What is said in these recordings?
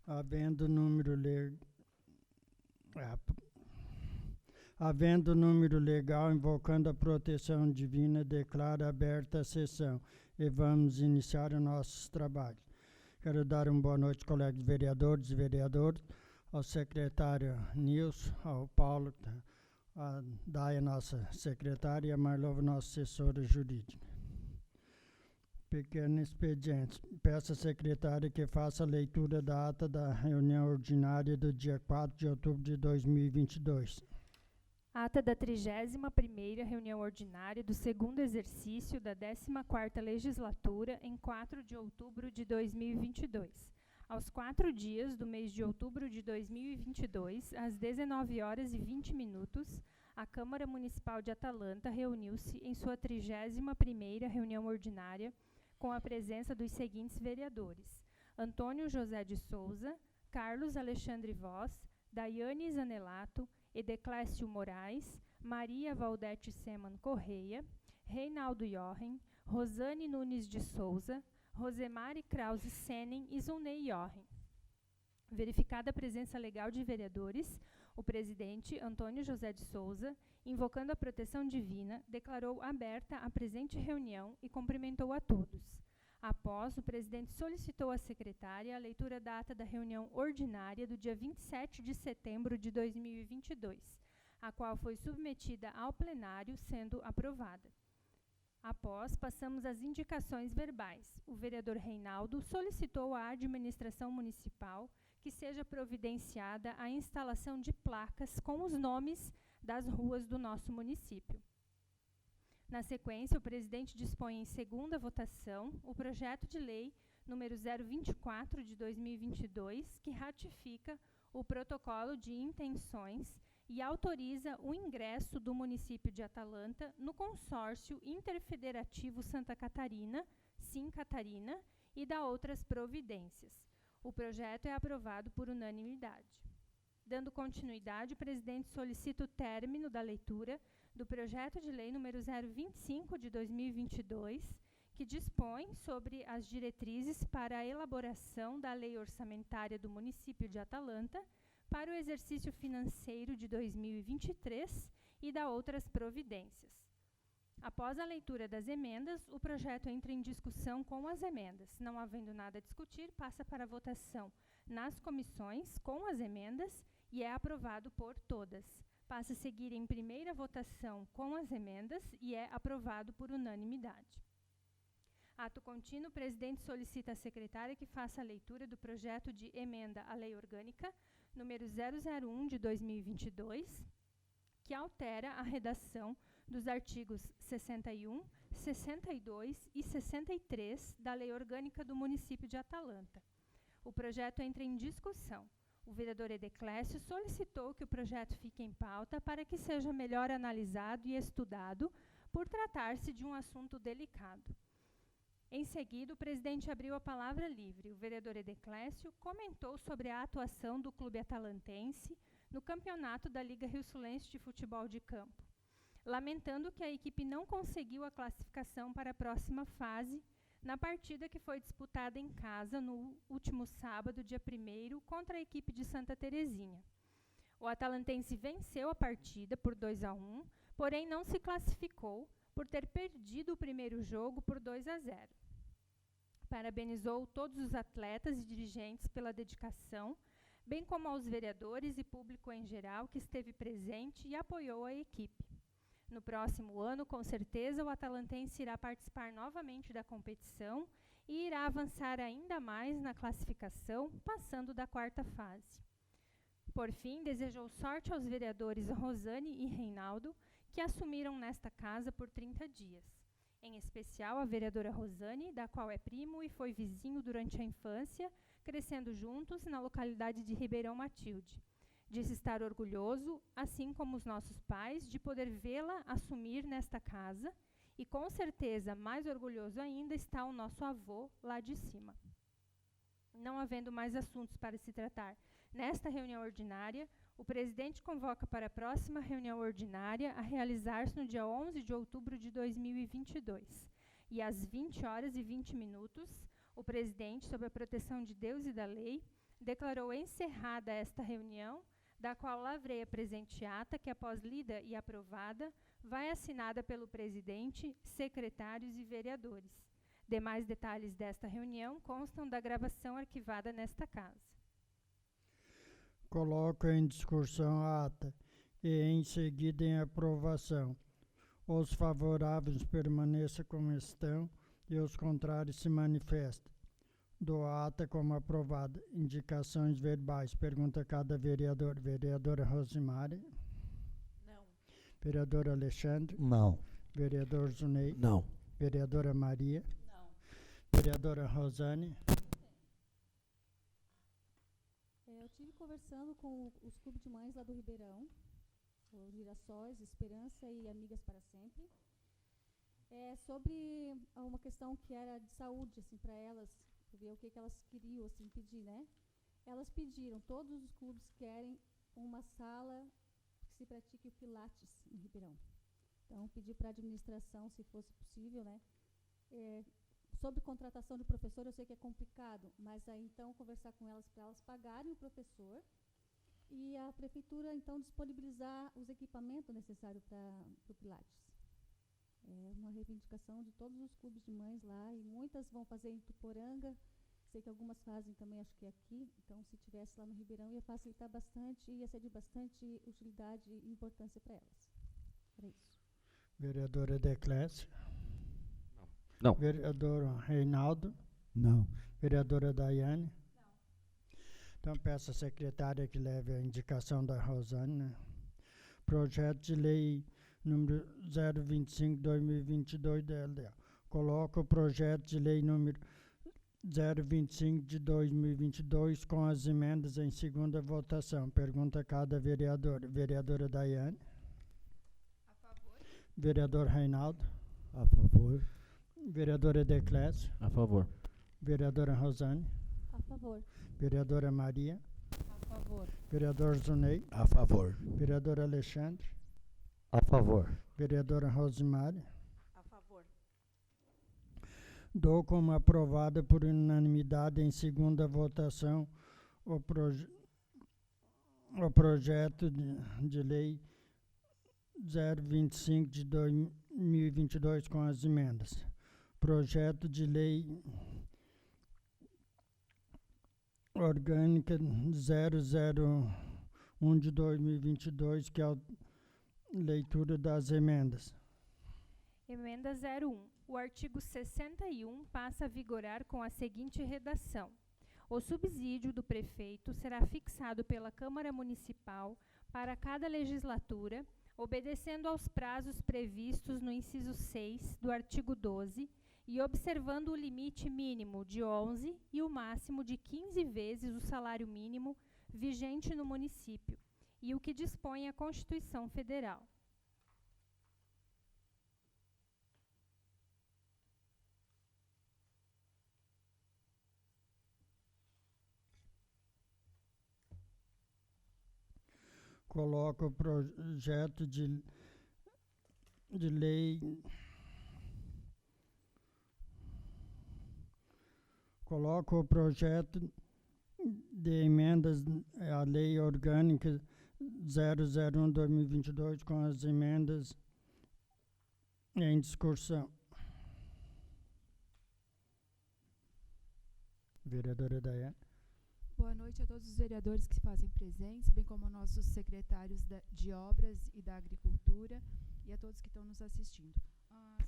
Havendo número le- ah, Havendo número legal, invocando a proteção divina, declaro aberta a sessão e vamos iniciar os nossos trabalhos. Quero dar uma boa noite, colegas vereadores e vereadoras, ao secretário Nilson, ao Paulo, a Daia, nossa secretária, e a Marlova, nossa assessora jurídica. Pequeno expediente. Peço à secretária que faça a leitura da ata da reunião ordinária do dia 4 de outubro de 2022. Ata da 31ª reunião ordinária do segundo exercício da 14ª legislatura em 4 de outubro de 2022. Aos 4 dias do mês de outubro de 2022, às 19h20, a Câmara Municipal de Atalanta reuniu-se em sua 31ª reunião ordinária com a presença dos seguintes vereadores: Antônio José de Souza, Carlos Alexandre Voz, Daiane Zanelato, Edeclésio Moraes, Maria Valdete Seman Correia, Reinaldo Jochen, Rosane Nunes de Souza, Rosemary Krause Senen e Zulnei Jochen. Verificada a presença legal de vereadores, o presidente, Antônio José de Souza, invocando a proteção divina, declarou aberta a presente reunião e cumprimentou a todos. Após, o presidente solicitou à secretária a leitura da ata da reunião ordinária do dia 27 de setembro de 2022, a qual foi submetida ao plenário, sendo aprovada. Após, passamos às indicações verbais. O vereador Reinaldo solicitou à administração municipal que seja providenciada a instalação de placas com os nomes das ruas do nosso município. Na sequência, o presidente dispõe em segunda votação o projeto de lei número 024 de 2022, que ratifica o protocolo de intenções e autoriza o ingresso do município de Atalanta no consórcio interfederativo Santa Catarina, Sim Catarina, e da outras providências. O projeto é aprovado por unanimidade. Dando continuidade, o presidente solicita o término da leitura do projeto de lei número 025 de 2022, que dispõe sobre as diretrizes para a elaboração da lei orçamentária do município de Atalanta para o exercício financeiro de 2023 e da outras providências. Após a leitura das emendas, o projeto entra em discussão com as emendas. Não havendo nada a discutir, passa para a votação nas comissões com as emendas e é aprovado por todas. Passa a seguir em primeira votação com as emendas e é aprovado por unanimidade. Ato contínuo, o presidente solicita à secretária que faça a leitura do projeto de emenda à Lei Orgânica número 001 de 2022, que altera a redação dos artigos 61, 62 e 63 da Lei Orgânica do município de Atalanta. O projeto entra em discussão. O vereador Edeclésio solicitou que o projeto fique em pauta para que seja melhor analisado e estudado, por tratar-se de um assunto delicado. Em seguida, o presidente abriu a palavra livre. O vereador Edeclésio comentou sobre a atuação do clube atalantense no campeonato da Liga Rio-Sulense de Futebol de Campo, lamentando que a equipe não conseguiu a classificação para a próxima fase na partida que foi disputada em casa no último sábado, dia 1º, contra a equipe de Santa Terezinha. O atalantense venceu a partida por 2-1, porém não se classificou por ter perdido o primeiro jogo por 2-0. Parabenizou todos os atletas e dirigentes pela dedicação, bem como aos vereadores e público em geral que esteve presente e apoiou a equipe. No próximo ano, com certeza, o atalantense irá participar novamente da competição e irá avançar ainda mais na classificação, passando da 4ª fase. Por fim, desejou sorte aos vereadores Rosane e Reinaldo, que assumiram nesta casa por 30 dias. Em especial, a vereadora Rosane, da qual é primo e foi vizinho durante a infância, crescendo juntos na localidade de Ribeirão Matilde. Disse estar orgulhoso, assim como os nossos pais, de poder vê-la assumir nesta casa, e com certeza, mais orgulhoso ainda, está o nosso avô lá de cima. Não havendo mais assuntos para se tratar nesta reunião ordinária, o presidente convoca para a próxima reunião ordinária a realizar-se no dia 11 de outubro de 2022. E às 20h20, o presidente, sob a proteção de Deus e da lei, declarou encerrada esta reunião, da qual lavrei a presente ata, que após lida e aprovada, vai assinada pelo presidente, secretários e vereadores. Demais detalhes desta reunião constam da gravação arquivada nesta casa. Coloco em discussão a ata e em seguida em aprovação. Os favoráveis permaneçam como estão e os contrários se manifestem. Dou a ata como aprovada. Indicações verbais. Pergunta a cada vereador. Vereadora Rosimari. Não. Vereador Alexandre. Não. Vereador Zunei. Não. Vereadora Maria. Não. Vereadora Rosane. Eu estive conversando com os clubes de mães lá do Ribeirão, os Girassóis, Esperança e Amigas para Sempre, sobre uma questão que era de saúde, assim, para elas, ver o que elas queriam, assim, pedir, né? Elas pediram, todos os clubes querem uma sala que se pratique o Pilates em Ribeirão. Então, pedi para a administração, se fosse possível, né? Sobre contratação de professor, eu sei que é complicado, mas aí então conversar com elas para elas pagarem o professor e a prefeitura então disponibilizar os equipamentos necessários para o Pilates. É uma reivindicação de todos os clubes de mães lá e muitas vão fazer em Tuporanga, sei que algumas fazem também, acho que é aqui, então se tivesse lá no Ribeirão ia facilitar bastante e ia ser de bastante utilidade e importância para elas. Era isso. Vereadora Declésia. Não. Vereador Reinaldo. Não. Vereadora Daiane. Não. Então peço à secretária que leve a indicação da Rosane, né? Projeto de lei número 025/2022 da LDA. Coloco o projeto de lei número 025 de 2022 com as emendas em segunda votação. Pergunta a cada vereador. Vereadora Daiane. A favor? Vereador Reinaldo. A favor. Vereadora Declésia. A favor. Vereadora Rosane. A favor. Vereadora Maria. A favor. Vereador Zunei. A favor. Vereador Alexandre. A favor. Vereadora Rosimari. A favor. Dou como aprovada por unanimidade em segunda votação o projeto de lei 025 de 2022 com as emendas. Projeto de lei orgânica 001 de 2022, que é a leitura das emendas. Emenda 01. O artigo 61 passa a vigorar com a seguinte redação: o subsídio do prefeito será fixado pela Câmara Municipal para cada legislatura, obedecendo aos prazos previstos no inciso 6 do artigo 12 e observando o limite mínimo de 11 e o máximo de 15 vezes o salário mínimo vigente no município e o que dispõe a Constituição Federal. Coloco o projeto de lei. Coloco o projeto de emendas à Lei Orgânica 001/2022 com as emendas em discussão. Vereadora Daiane. Boa noite a todos os vereadores que se fazem presentes, bem como nossos secretários de Obras e da Agricultura e a todos que estão nos assistindo.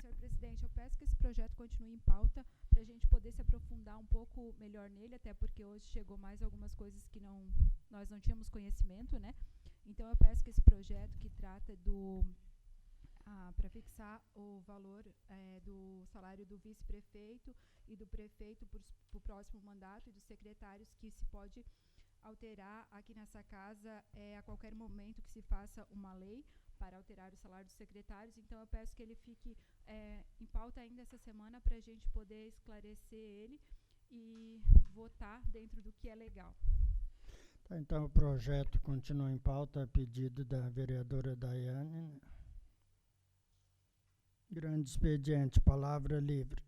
Senhor presidente, eu peço que esse projeto continue em pauta para a gente poder se aprofundar um pouco melhor nele, até porque hoje chegou mais algumas coisas que nós não tínhamos conhecimento, né? Então eu peço que esse projeto que trata para fixar o valor do salário do vice-prefeito e do prefeito para o próximo mandato e dos secretários, que se pode alterar aqui nessa casa a qualquer momento que se faça uma lei para alterar o salário dos secretários. Então eu peço que ele fique em pauta ainda essa semana para a gente poder esclarecer ele e votar dentro do que é legal. Tá, então o projeto continua em pauta a pedido da vereadora Daiane. Grande expediente, palavra livre.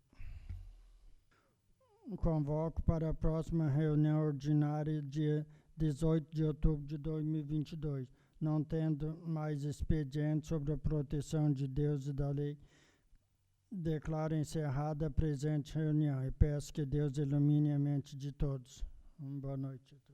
convoco para a próxima reunião ordinária, dia 18 de outubro de 2022. Não tendo mais expediente sobre a proteção de Deus e da lei, declaro encerrada a presente reunião e peço que Deus ilumine a mente de todos. Boa noite a todos.